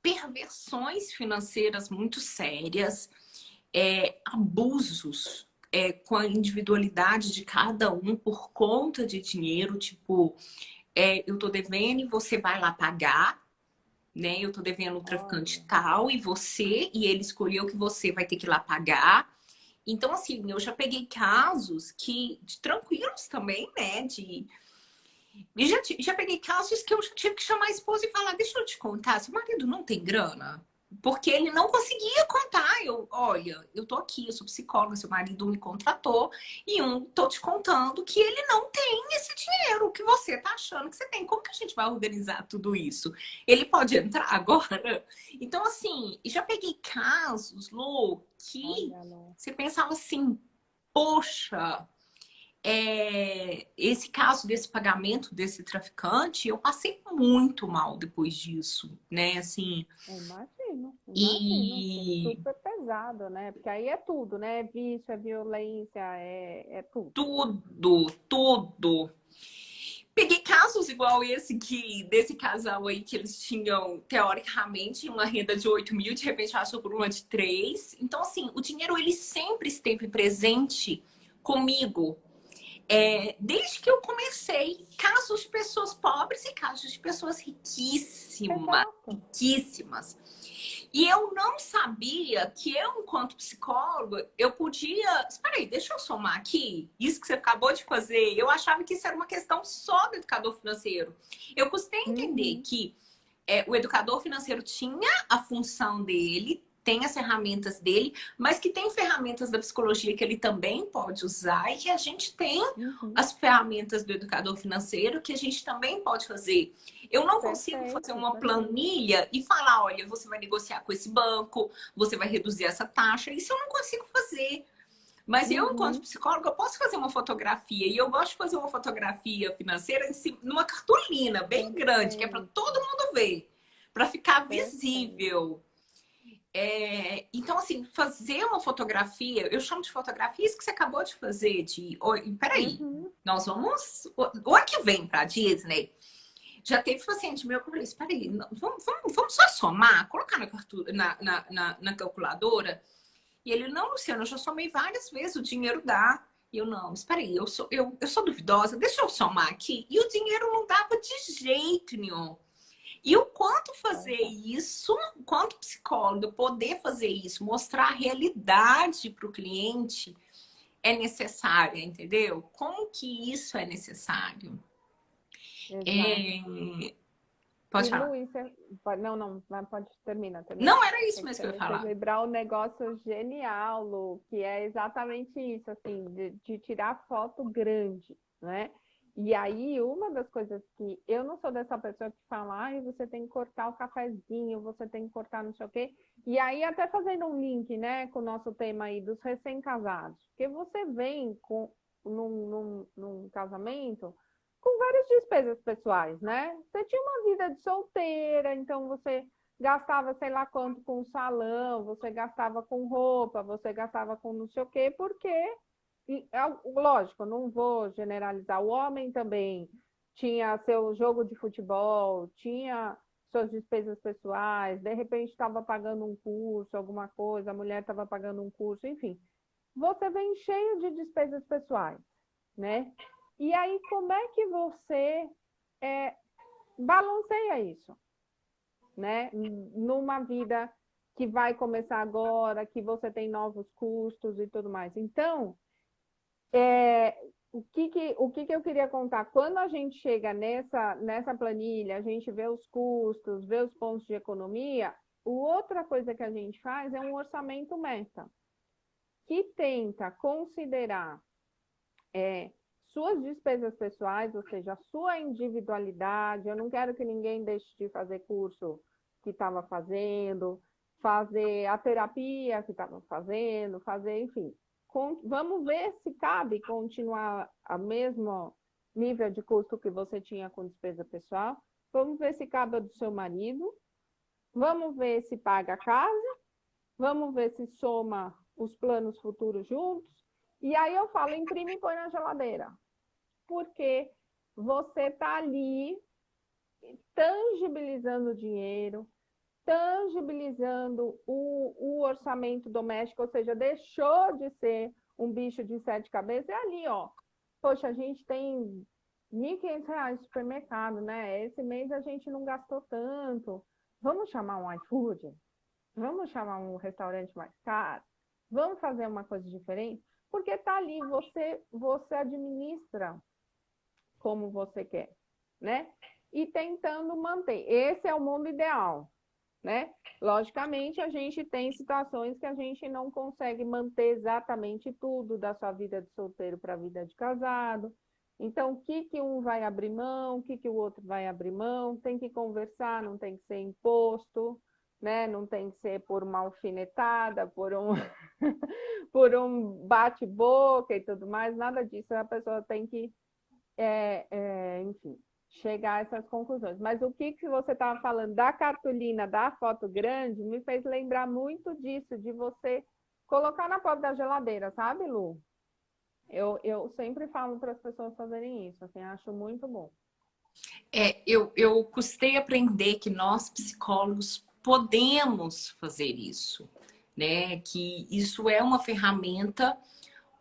Perversões financeiras muito sérias, abusos com a individualidade de cada um por conta de dinheiro, tipo, eu tô devendo e você vai lá pagar, né? Eu tô devendo o traficante tal e ele escolheu que você vai ter que ir lá pagar. Então, assim, eu já peguei casos tranquilos também, né? E já peguei casos que eu já tive que chamar a esposa e falar, deixa eu te contar, seu marido não tem grana? Porque ele não conseguia contar. Olha, eu tô aqui, eu sou psicóloga, seu marido me contratou e tô te contando que ele não tem esse dinheiro que você tá achando que você tem. Como que a gente vai organizar tudo isso? Ele pode entrar agora? Então, assim, já peguei casos, Lu, que você pensava assim, poxa, esse caso desse pagamento desse traficante, eu passei muito mal depois disso, né? Assim. Imagino. E super pesado, né? Porque aí é tudo, né? É vício, é violência, é tudo. Tudo. Peguei casos igual desse casal aí, que eles tinham, teoricamente, uma renda de 8 mil, de repente achou por uma de 3. Então, assim, o dinheiro, ele sempre esteve presente comigo. Desde que eu comecei, casos de pessoas pobres e casos de pessoas riquíssimas. E eu não sabia que eu, enquanto psicóloga, eu podia... Espera aí, deixa eu somar aqui. Isso que você acabou de fazer, eu achava que isso era uma questão só do educador financeiro. Eu custei entender que o educador financeiro tinha a função dele, tem as ferramentas dele, mas que tem ferramentas da psicologia que ele também pode usar e que a gente tem as ferramentas do educador financeiro que a gente também pode fazer. Eu não consigo fazer uma planilha e falar, olha, você vai negociar com esse banco, você vai reduzir essa taxa. Isso eu não consigo fazer. Mas eu, enquanto psicóloga, eu posso fazer uma fotografia. E eu gosto de fazer uma fotografia financeira numa cartolina bem grande, que é para todo mundo ver, para ficar visível. Então, assim, fazer uma fotografia, eu chamo de fotografia isso que você acabou de fazer, peraí, nós vamos, o ano que vem pra Disney, já teve paciente meu que eu falei, peraí, vamos só somar, colocar na calculadora, e ele, não, Luciana, eu já somei várias vezes, o dinheiro dá. E eu, não, espera aí, eu sou duvidosa, deixa eu somar aqui. E o dinheiro não dava de jeito nenhum. E o quanto fazer isso, quanto psicólogo poder fazer isso, mostrar a realidade para o cliente é necessária, entendeu? Como que isso é necessário? Pode E falar. Luiz, não, mas pode termina. Não, era isso Tem mesmo que eu ia também falar. celebrar um negócio genial, Lu, que é exatamente isso, assim, de tirar foto grande, né? E aí, uma das coisas que eu não sou dessa pessoa que fala, ai, você tem que cortar o cafezinho, você tem que cortar não sei o quê. E aí, até fazendo um link, né, com o nosso tema aí dos recém-casados, porque você vem num casamento com várias despesas pessoais, né? Você tinha uma vida de solteira, então você gastava sei lá quanto com salão, você gastava com roupa, você gastava com não sei o quê, porque, lógico, não vou generalizar, o homem também tinha seu jogo de futebol, tinha suas despesas pessoais, de repente estava pagando um curso, alguma coisa, a mulher estava pagando um curso, enfim. Você vem cheio de despesas pessoais, né? E aí, como é que você balanceia isso, né? Numa vida que vai começar agora, que você tem novos custos e tudo mais. Então, o que eu queria contar? Quando a gente chega nessa planilha, a gente vê os custos, vê os pontos de economia, outra coisa que a gente faz é um orçamento meta, que tenta considerar suas despesas pessoais, ou seja, a sua individualidade. Eu não quero que ninguém deixe de fazer curso que estava fazendo, fazer a terapia que estava fazendo, enfim. Vamos ver se cabe continuar a mesmo nível de custo que você tinha com despesa pessoal. Vamos ver se cabe a do seu marido. Vamos ver se paga a casa. Vamos ver se soma os planos futuros juntos. E aí eu falo, imprime e põe na geladeira. Porque você está ali tangibilizando o dinheiro, tangibilizando o orçamento doméstico, ou seja, deixou de ser um bicho de sete cabeças. É ali, ó. Poxa, a gente tem R$ 1.500 no supermercado, né? Esse mês a gente não gastou tanto. Vamos chamar um iFood? Vamos chamar um restaurante mais caro? Vamos fazer uma coisa diferente? Porque está ali, você administra como você quer, né? E tentando manter. Esse é o mundo ideal, né? Logicamente, a gente tem situações que a gente não consegue manter exatamente tudo da sua vida de solteiro para a vida de casado. Então, o que um vai abrir mão, o que o outro vai abrir mão, tem que conversar, não tem que ser imposto, né? Não tem que ser por uma alfinetada, por um, por um bate-boca e tudo mais, nada disso. A pessoa tem que enfim, chegar a essas conclusões. Mas o que você estava falando da cartolina, da foto grande, me fez lembrar muito disso, de você colocar na porta da geladeira, sabe, Lu? Eu sempre falo para as pessoas fazerem isso, assim, acho muito bom. Eu custei aprender que nós, psicólogos, podemos fazer isso, né? Que isso é uma ferramenta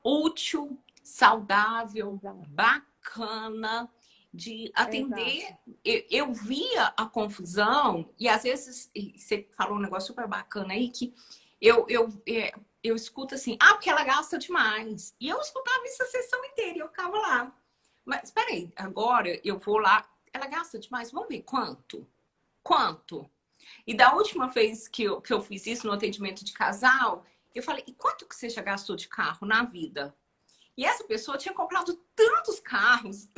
útil, saudável, bacana de atender. Eu via a confusão e às vezes você falou um negócio super bacana aí que eu escuto assim, porque ela gasta demais. E eu escutava isso a sessão inteira e eu ficava lá. Mas espera aí, agora eu vou lá, ela gasta demais, vamos ver quanto? Quanto? E da última vez que eu fiz isso no atendimento de casal, eu falei, e quanto que você já gastou de carro na vida? E essa pessoa tinha comprado tantos carros,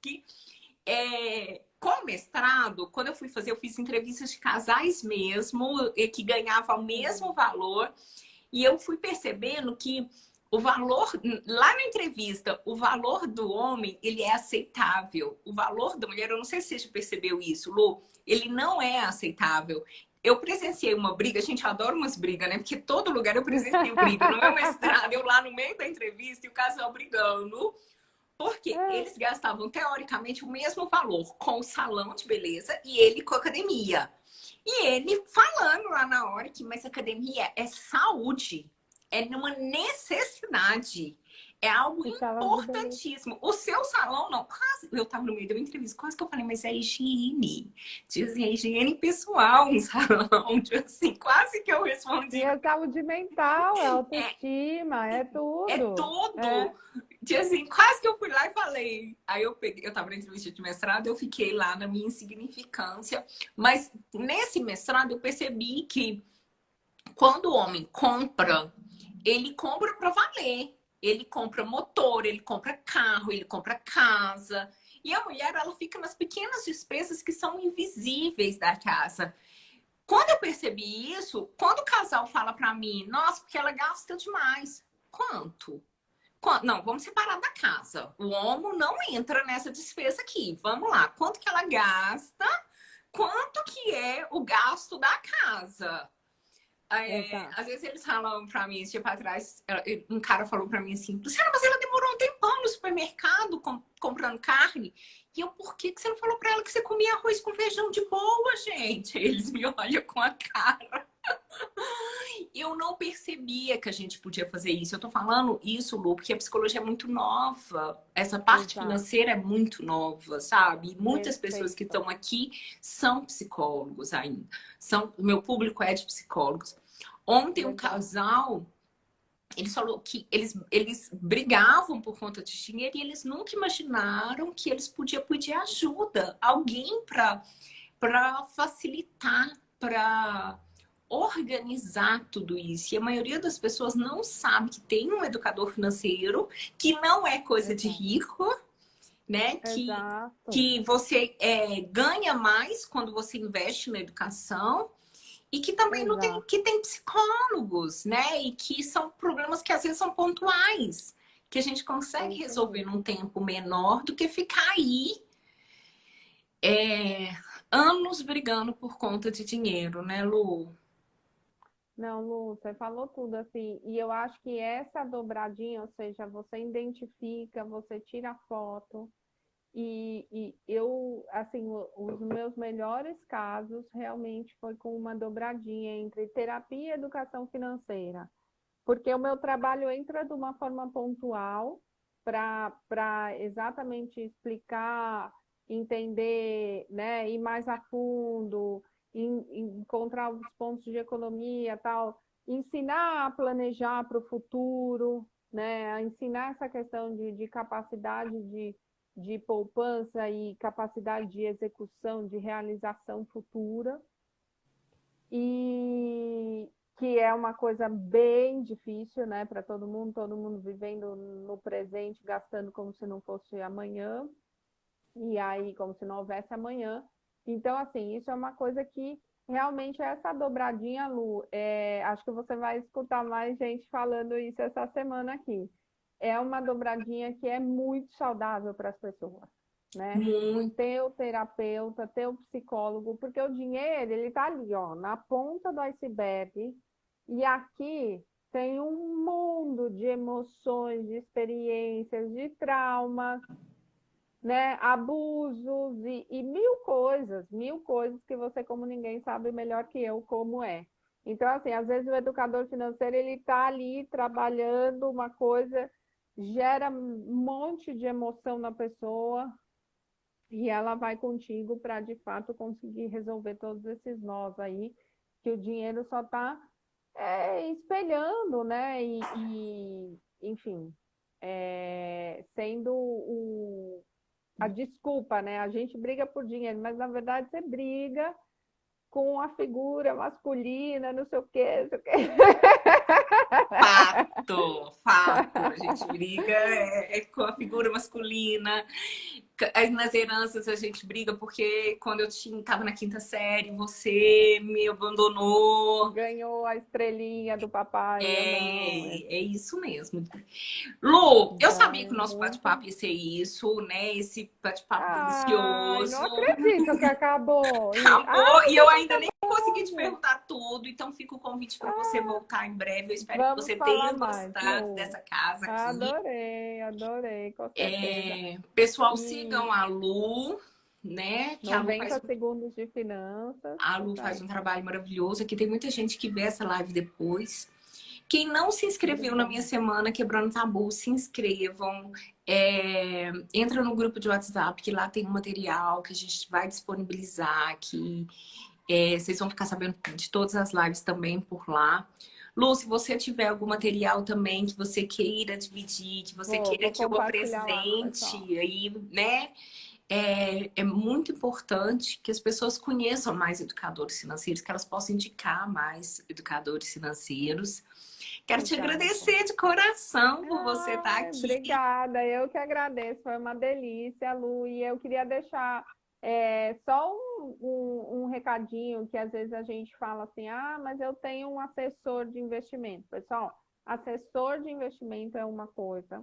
que com o mestrado, quando eu fui fazer, eu fiz entrevistas de casais mesmo, que ganhavam o mesmo valor, e eu fui percebendo que o valor, lá na entrevista, o valor do homem, ele é aceitável. O valor da mulher, eu não sei se você já percebeu isso, Lu, ele não é aceitável. Eu presenciei uma briga, gente, eu adoro umas brigas, né? Porque todo lugar eu presenciei briga. No meu mestrado, eu lá no meio da entrevista e o casal brigando. Porque eles gastavam, teoricamente, o mesmo valor com o salão de beleza e ele com a academia. E ele falando lá na hora que, mas academia é saúde, é uma necessidade. É algo importantíssimo. O seu salão, não, quase. Eu estava no meio de uma entrevista, quase que eu falei, mas é higiene. Dizem, é higiene pessoal, um salão. Assim, quase que eu respondi. E é saúde mental, é autoestima, é tudo. É tudo. que assim, quase que eu fui lá e falei. Aí eu peguei, eu tava na entrevista de mestrado, eu fiquei lá na minha insignificância. Mas nesse mestrado eu percebi que quando o homem compra, ele compra para valer. Ele compra motor, ele compra carro, ele compra casa. E a mulher, ela fica nas pequenas despesas que são invisíveis da casa. Quando eu percebi isso, quando o casal fala para mim, nossa, porque ela gasta demais. Quanto? Não, vamos separar da casa. O homem não entra nessa despesa aqui. Vamos lá. Quanto que ela gasta? Quanto que é o gasto da casa? Às vezes eles falam pra mim, esse tempo atrás, um cara falou pra mim assim, Luciana, mas ela demorou um tempão no supermercado comprando carne. E eu, por que você não falou pra ela que você comia arroz com feijão de boa, gente? Aí eles me olham com a cara. Eu não percebia que a gente podia fazer isso. Eu tô falando isso, Lu, porque a psicologia é muito nova. Essa parte financeira é muito nova, sabe? E muitas pessoas que estão aqui são psicólogos ainda. O meu público é de psicólogos. Ontem um casal, eles falou que eles brigavam por conta de dinheiro e eles nunca imaginaram que eles podiam pedir ajuda. Alguém para facilitar, para organizar tudo isso. E a maioria das pessoas não sabe que tem um educador financeiro, que não é coisa de rico, né? Que você ganha mais quando você investe na educação e que também não tem, que tem psicólogos, né? E que são problemas que às vezes são pontuais, que a gente consegue resolver num tempo menor do que ficar aí anos brigando por conta de dinheiro, né, Lu? Não, Lu, você falou tudo assim, e eu acho que essa dobradinha, ou seja, você identifica, você tira foto, e eu, assim, os meus melhores casos realmente foi com uma dobradinha entre terapia e educação financeira, porque o meu trabalho entra de uma forma pontual para exatamente explicar, entender, né, ir mais a fundo, encontrar os pontos de economia, tal, ensinar a planejar para o futuro, né, a ensinar essa questão de capacidade de poupança e capacidade de execução, de realização futura. E que é uma coisa bem difícil, né, para todo mundo vivendo no presente, gastando como se não fosse amanhã, e aí como se não houvesse amanhã. Então, assim, isso é uma coisa que realmente essa dobradinha, Lu, acho que você vai escutar mais gente falando isso essa semana aqui. É uma dobradinha que é muito saudável para as pessoas, né? Ter o terapeuta, ter o psicólogo, porque o dinheiro, ele tá ali, ó, na ponta do iceberg, e aqui tem um mundo de emoções, de experiências, de traumas, né? Abusos e mil coisas que você, como ninguém, sabe melhor que eu como é. Então, assim, às vezes o educador financeiro, ele tá ali trabalhando uma coisa, gera um monte de emoção na pessoa, e ela vai contigo para, de fato, conseguir resolver todos esses nós aí, que o dinheiro só está espelhando, né? Enfim, sendo a desculpa, né? A gente briga por dinheiro, mas na verdade você briga com a figura masculina, não sei o quê, não sei o quê. Fato. A gente briga com a figura masculina. Nas heranças a gente briga porque quando eu estava na quinta série, você me abandonou. Ganhou a estrelinha do papai. É isso mesmo. Lu, eu sabia que o nosso bate-papo ia ser isso, né? Esse bate-papo delicioso. Não acredito que acabou. Acabou, e eu ainda nem consegui te perguntar tudo, então fica o convite para você voltar em breve. Eu espero que você tenha gostado dessa casa aqui. Adorei, com certeza. Pessoal, sigam a Lu, né? Que 90 segundos de finanças. A Lu faz um trabalho maravilhoso. Aqui tem muita gente que vê essa live depois. Quem não se inscreveu na minha semana Quebrando Tabu, se inscrevam. Entra no grupo de WhatsApp, que lá tem um material que a gente vai disponibilizar aqui. Vocês vão ficar sabendo de todas as lives também por lá. Lu, se você tiver algum material também que você queira dividir, que você queira Vou que eu compartilhar lá com o pessoal. apresente aí, né? É muito importante que as pessoas conheçam mais educadores financeiros, que elas possam indicar mais educadores financeiros. Quero te Exato. agradecer de coração por você estar Ai, aqui. obrigada, eu que agradeço, foi uma delícia, Lu, e eu queria deixar só um recadinho que às vezes a gente fala assim, ah, mas eu tenho um assessor de investimento. Pessoal, assessor de investimento é uma coisa,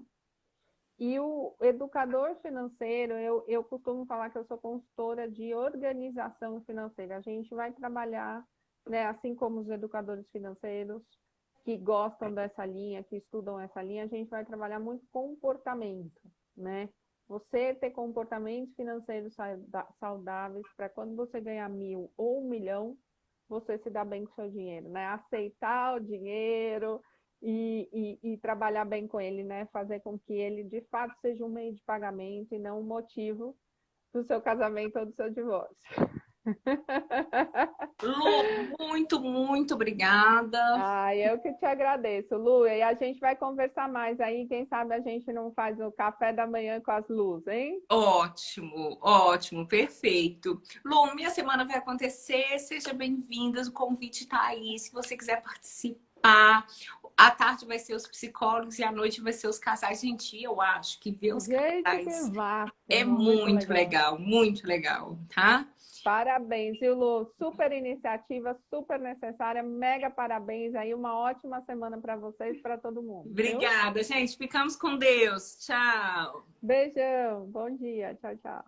e o educador financeiro, eu costumo falar que eu sou consultora de organização financeira. A gente vai trabalhar, né, assim como os educadores financeiros que gostam dessa linha, que estudam essa linha, a gente vai trabalhar muito comportamento, né? Você ter comportamentos financeiros saudáveis para quando você ganhar 1.000 ou 1 milhão, você se dá bem com o seu dinheiro, né? Aceitar o dinheiro, e trabalhar bem com ele, né? Fazer com que ele de fato seja um meio de pagamento e não um motivo do seu casamento ou do seu divórcio. Lu, muito, muito obrigada. Eu que te agradeço, Lu. E a gente vai conversar mais aí. Quem sabe a gente não faz o café da manhã com as luzes, hein? Ótimo, ótimo, perfeito. Lu, minha semana vai acontecer, seja bem-vinda, o convite está aí, se você quiser participar. À tarde vai ser os psicólogos e à noite vai ser os casais. Gente, eu acho que ver os Gente, que casais é máximo. muito legal, tá? Parabéns, viu, Lu? Super iniciativa, super necessária. Mega parabéns aí. Uma ótima semana para vocês e para todo mundo, viu? Obrigada, gente. Ficamos com Deus. Tchau. Beijão. Bom dia. Tchau, tchau.